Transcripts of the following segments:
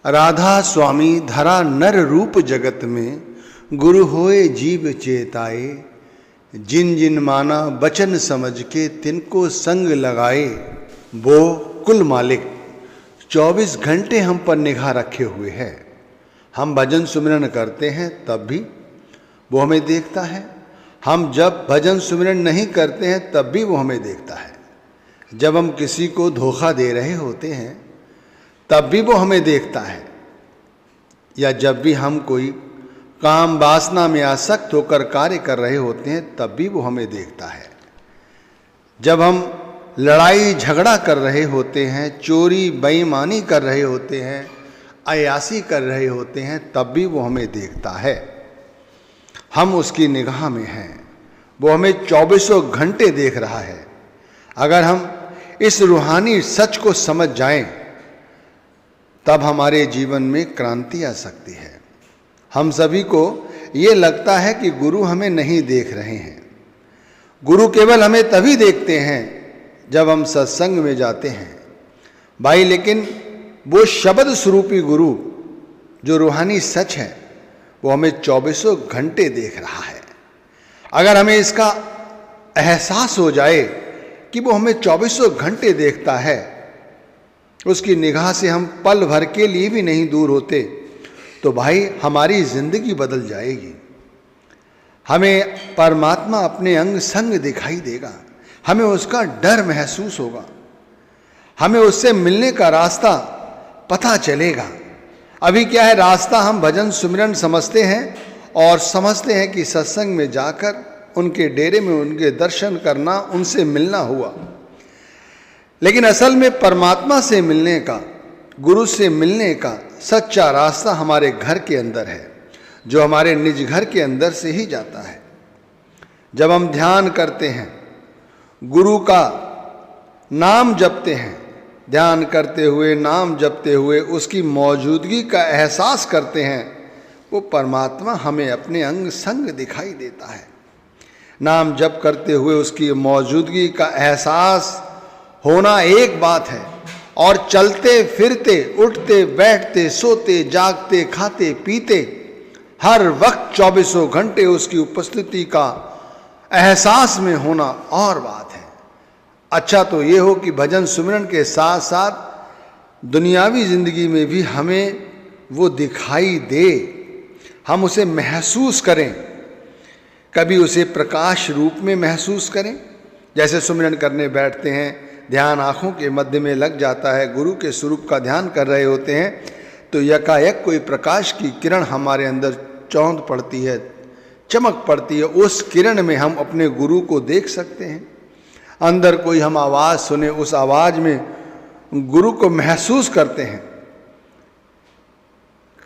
राधा स्वामी धरा नर रूप जगत में, गुरु होए जीव चेताए। जिन जिन माना बचन समझ के, तिनको संग लगाए। वो कुल मालिक 24 घंटे हम पर निगाह रखे हुए है। हम भजन सुमिरन करते हैं तब भी वो हमें देखता है, हम जब भजन सुमिरन नहीं करते हैं तब भी वो हमें देखता है। जब हम किसी को धोखा दे रहे होते हैं तब भी वो हमें देखता है, या जब भी हम कोई काम वासना में आसक्त होकर कार्य कर रहे होते हैं तब भी वो हमें देखता है। जब हम लड़ाई झगड़ा कर रहे होते हैं, चोरी बेईमानी कर रहे होते हैं, अयासी कर रहे होते हैं, तब भी वो हमें देखता है। हम उसकी निगाह में हैं, वो हमें 24 घंटे देख रहा है। अगर हम इस रूहानी सच को समझ जाएं, तब हमारे जीवन में क्रांति आ सकती है। हम सभी को ये लगता है कि गुरु हमें नहीं देख रहे हैं। गुरु केवल हमें तभी देखते हैं जब हम सत्संग में जाते हैं भाई, लेकिन वो शब्द स्वरूपी गुरु जो रूहानी सच है वो हमें 24 घंटे देख रहा है। अगर हमें इसका एहसास हो जाए कि वो हमें 24 घंटे देखता है, उसकी निगाह से हम पल भर के लिए भी नहीं दूर होते, तो भाई हमारी जिंदगी बदल जाएगी। हमें परमात्मा अपने अंग संग दिखाई देगा, हमें उसका डर महसूस होगा, हमें उससे मिलने का रास्ता पता चलेगा। अभी क्या है, रास्ता हम भजन सुमिरन समझते हैं और समझते हैं कि सत्संग में जाकर उनके डेरे में उनके दर्शन करना, उनसे मिलना हुआ। लेकिन असल में परमात्मा से मिलने का, गुरु से मिलने का सच्चा रास्ता हमारे घर के अंदर है, जो हमारे निज घर के अंदर से ही जाता है। जब हम ध्यान करते हैं, गुरु का नाम जपते हैं, ध्यान करते हुए, नाम जपते हुए उसकी मौजूदगी का एहसास करते हैं, वो परमात्मा हमें अपने अंग संग दिखाई देता है। नाम जप करते हुए उसकी मौजूदगी का एहसास होना एक बात है, और चलते फिरते, उठते बैठते, सोते जागते, खाते पीते, हर वक्त 24 घंटे उसकी उपस्थिति का एहसास में होना और बात है। अच्छा तो ये हो कि भजन सुमिरन के साथ साथ दुनियावी जिंदगी में भी हमें वो दिखाई दे, हम उसे महसूस करें। कभी उसे प्रकाश रूप में महसूस करें, जैसे सुमिरन करने बैठते हैं, ध्यान आँखों के मध्य में लग जाता है, गुरु के स्वरूप का ध्यान कर रहे होते हैं, तो यकायक कोई प्रकाश की किरण हमारे अंदर चौंध पड़ती है, चमक पड़ती है। उस किरण में हम अपने गुरु को देख सकते हैं। अंदर कोई हम आवाज़ सुने, उस आवाज़ में गुरु को महसूस करते हैं।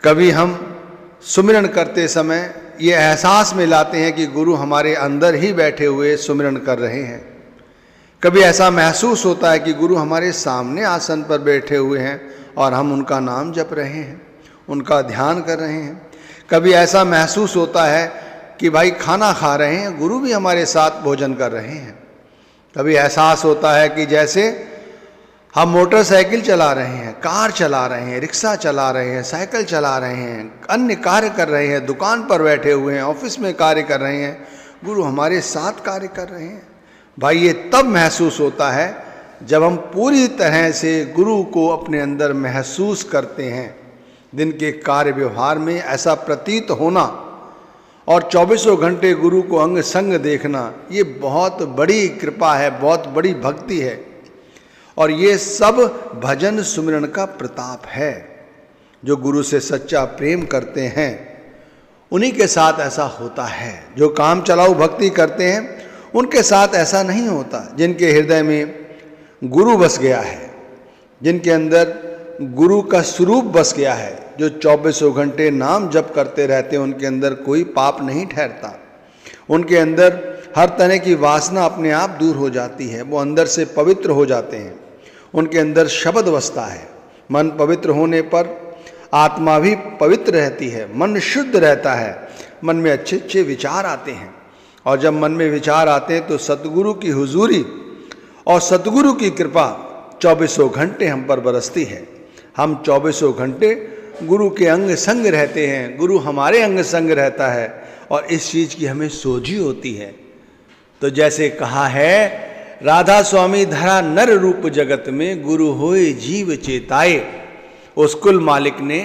कभी हम सुमिरन करते समय ये एहसास में लाते हैं कि गुरु हमारे अंदर ही बैठे हुए सुमिरन कर रहे हैं। कभी ऐसा महसूस होता है कि गुरु हमारे सामने आसन पर बैठे हुए हैं और हम उनका नाम जप रहे हैं, उनका ध्यान कर रहे हैं। कभी ऐसा महसूस होता है कि भाई खाना खा रहे हैं, गुरु भी हमारे साथ भोजन कर रहे हैं। कभी एहसास होता है कि जैसे हम मोटरसाइकिल चला रहे हैं, कार चला रहे हैं, रिक्शा चला रहे हैं, साइकिल चला रहे हैं, अन्य कार्य कर रहे हैं, दुकान पर बैठे हुए हैं, ऑफिस में कार्य कर रहे हैं, गुरु हमारे साथ कार्य कर रहे हैं। भाई ये तब महसूस होता है जब हम पूरी तरह से गुरु को अपने अंदर महसूस करते हैं। दिन के कार्य व्यवहार में ऐसा प्रतीत होना और 24 घंटे गुरु को अंग संग देखना, ये बहुत बड़ी कृपा है, बहुत बड़ी भक्ति है। और ये सब भजन सुमिरन का प्रताप है। जो गुरु से सच्चा प्रेम करते हैं उन्हीं के साथ ऐसा होता है। जो काम चलाऊ भक्ति करते हैं उनके साथ ऐसा नहीं होता। जिनके हृदय में गुरु बस गया है, जिनके अंदर गुरु का स्वरूप बस गया है, जो 24 घंटे नाम जप करते रहते हैं, उनके अंदर कोई पाप नहीं ठहरता। उनके अंदर हर तरह की वासना अपने आप दूर हो जाती है, वो अंदर से पवित्र हो जाते हैं। उनके अंदर शब्द बसता है। मन पवित्र होने पर आत्मा भी पवित्र रहती है, मन शुद्ध रहता है, मन में अच्छे अच्छे विचार आते हैं। और जब मन में विचार आते हैं तो सतगुरु की हुजूरी और सतगुरु की कृपा 24 घंटे हम पर बरसती है। हम 24 घंटे गुरु के अंग संग रहते हैं, गुरु हमारे अंग संग रहता है और इस चीज की हमें सोझी होती है। तो जैसे कहा है, राधा स्वामी धरा नर रूप जगत में, गुरु होए जीव चेताए। उस कुल मालिक ने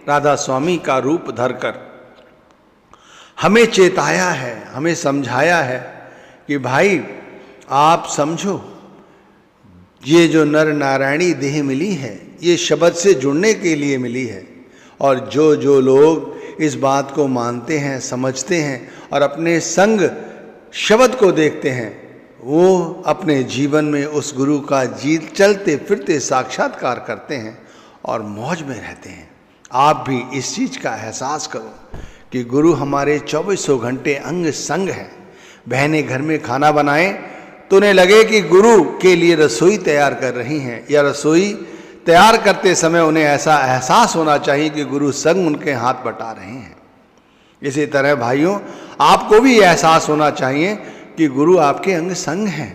राधा स्वामी का रूप धरकर हमें चेताया है, हमें समझाया है कि भाई आप समझो, ये जो नर नारायणी देह मिली है ये शब्द से जुड़ने के लिए मिली है। और जो जो लोग इस बात को मानते हैं, समझते हैं और अपने संग शब्द को देखते हैं, वो अपने जीवन में उस गुरु का जीत चलते फिरते साक्षात्कार करते हैं और मौज में रहते हैं। आप भी इस चीज़ का एहसास करो कि गुरु हमारे 2400 घंटे अंग संग है। बहनें घर में खाना बनाएं तो उन्हें लगे कि गुरु के लिए रसोई तैयार कर रही हैं, या रसोई तैयार करते समय उन्हें ऐसा एहसास होना चाहिए कि गुरु संग उनके हाथ बटा रहे हैं। इसी तरह भाइयों, आपको भी एहसास होना चाहिए कि गुरु आपके अंग संग हैं,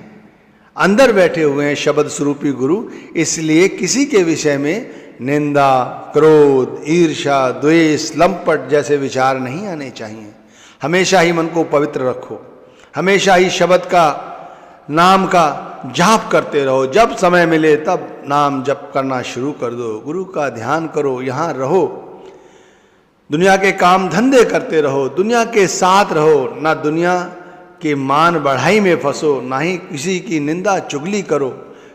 अंदर बैठे हुए हैं शब्द स्वरूपी गुरु। इसलिए किसी के विषय में निंदा, क्रोध, ईर्ष्या, द्वेष, लंपट जैसे विचार नहीं आने चाहिए। हमेशा ही मन को पवित्र रखो, हमेशा ही शब्द का, नाम का जाप करते रहो। जब समय मिले तब नाम जप करना शुरू कर दो, गुरु का ध्यान करो, यहाँ रहो, दुनिया के काम धंधे करते रहो, दुनिया के साथ रहो, ना दुनिया के मान बढ़ाई में फंसो, ना ही किसी की निंदा चुगली करो।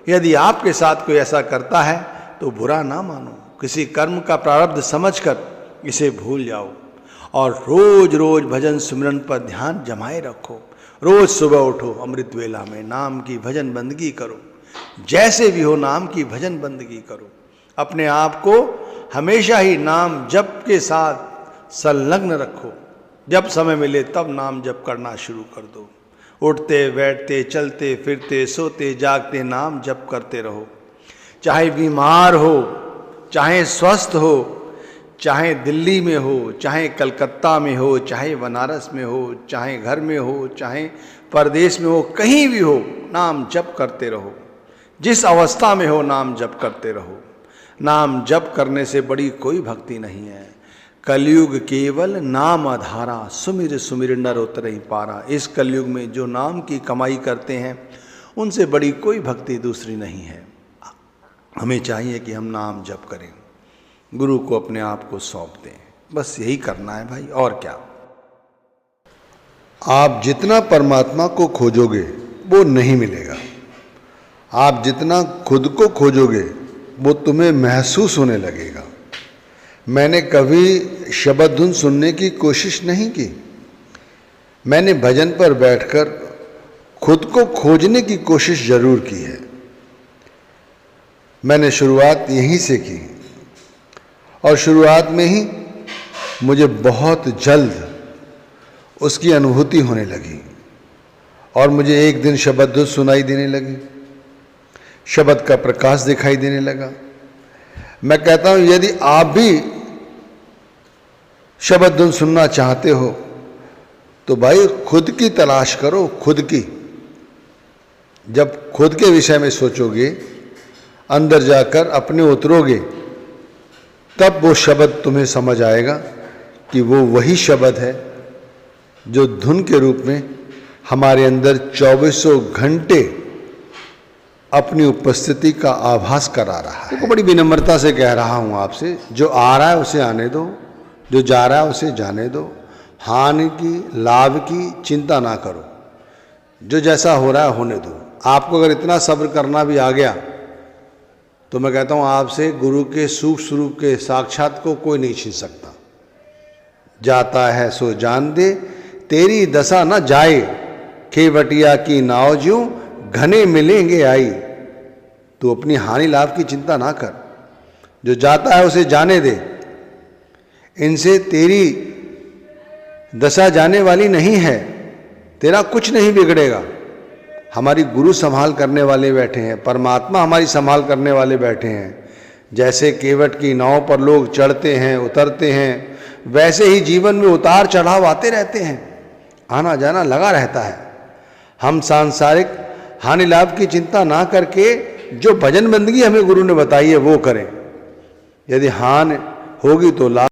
यदि आपके साथ कोई ऐसा करता है तो बुरा ना मानो, किसी कर्म का प्रारब्ध समझकर इसे भूल जाओ और रोज रोज भजन सिमरन पर ध्यान जमाए रखो। रोज सुबह उठो, अमृत वेला में नाम की भजन बंदगी करो, जैसे भी हो नाम की भजन बंदगी करो। अपने आप को हमेशा ही नाम जप के साथ संलग्न रखो। जब समय मिले तब नाम जप करना शुरू कर दो। उठते बैठते, चलते फिरते, सोते जागते नाम जप करते रहो। चाहे बीमार हो, चाहे स्वस्थ हो, चाहे दिल्ली में हो, चाहे कलकत्ता में हो, चाहे बनारस में हो, चाहे घर में हो, चाहे परदेश में हो, कहीं भी हो, नाम जप करते रहो। जिस अवस्था में हो नाम जप करते रहो। नाम जप करने से बड़ी कोई भक्ति नहीं है। कलयुग केवल नाम आधारा, सुमिर सुमिर नर उतरहि पारा। इस कलयुग में जो नाम की कमाई करते हैं उनसे बड़ी कोई भक्ति दूसरी नहीं है। हमें चाहिए कि हम नाम जप करें, गुरु को अपने आप को सौंप दें, बस यही करना है भाई, और क्या। आप जितना परमात्मा को खोजोगे वो नहीं मिलेगा। आप जितना खुद को खोजोगे वो तुम्हें महसूस होने लगेगा। मैंने कभी शब्द धुन सुनने की कोशिश नहीं की। मैंने भजन पर बैठकर खुद को खोजने की कोशिश जरूर की है। मैंने शुरुआत यहीं से की और शुरुआत में ही मुझे बहुत जल्द उसकी अनुभूति होने लगी और मुझे एक दिन शब्द धुन सुनाई देने लगी, शब्द का प्रकाश दिखाई देने लगा। मैं कहता हूं यदि आप भी शब्द धुन सुनना चाहते हो तो भाई खुद की तलाश करो, खुद की। जब खुद के विषय में सोचोगे, अंदर जाकर अपने उतरोगे, तब वो शब्द तुम्हें समझ आएगा कि वो वही शब्द है जो धुन के रूप में हमारे अंदर 2400 घंटे अपनी उपस्थिति का आभास करा रहा है। देखो, बड़ी विनम्रता से कह रहा हूं आपसे, जो आ रहा है उसे आने दो, जो जा रहा है उसे जाने दो। हानि की, लाभ की चिंता ना करो, जो जैसा हो रहा है होने दो। आपको अगर इतना सब्र करना भी आ गया तो मैं कहता हूं आपसे गुरु के सूक्ष्म स्वरूप के साक्षात को कोई नहीं छीन सकता। जाता है सो जान दे, तेरी दशा न जाए, खेवटिया की नाव ज्यों घने मिलेंगे आई। तू अपनी हानि लाभ की चिंता ना कर, जो जाता है उसे जाने दे। इनसे तेरी दशा जाने वाली नहीं है, तेरा कुछ नहीं बिगड़ेगा। हमारी गुरु संभाल करने वाले बैठे हैं, परमात्मा हमारी संभाल करने वाले बैठे हैं। जैसे केवट की नाव पर लोग चढ़ते हैं, उतरते हैं, वैसे ही जीवन में उतार चढ़ाव आते रहते हैं, आना जाना लगा रहता है। हम सांसारिक हानि लाभ की चिंता ना करके जो भजन बंदगी हमें गुरु ने बताई है वो करें। यदि हानि होगी तो लाभ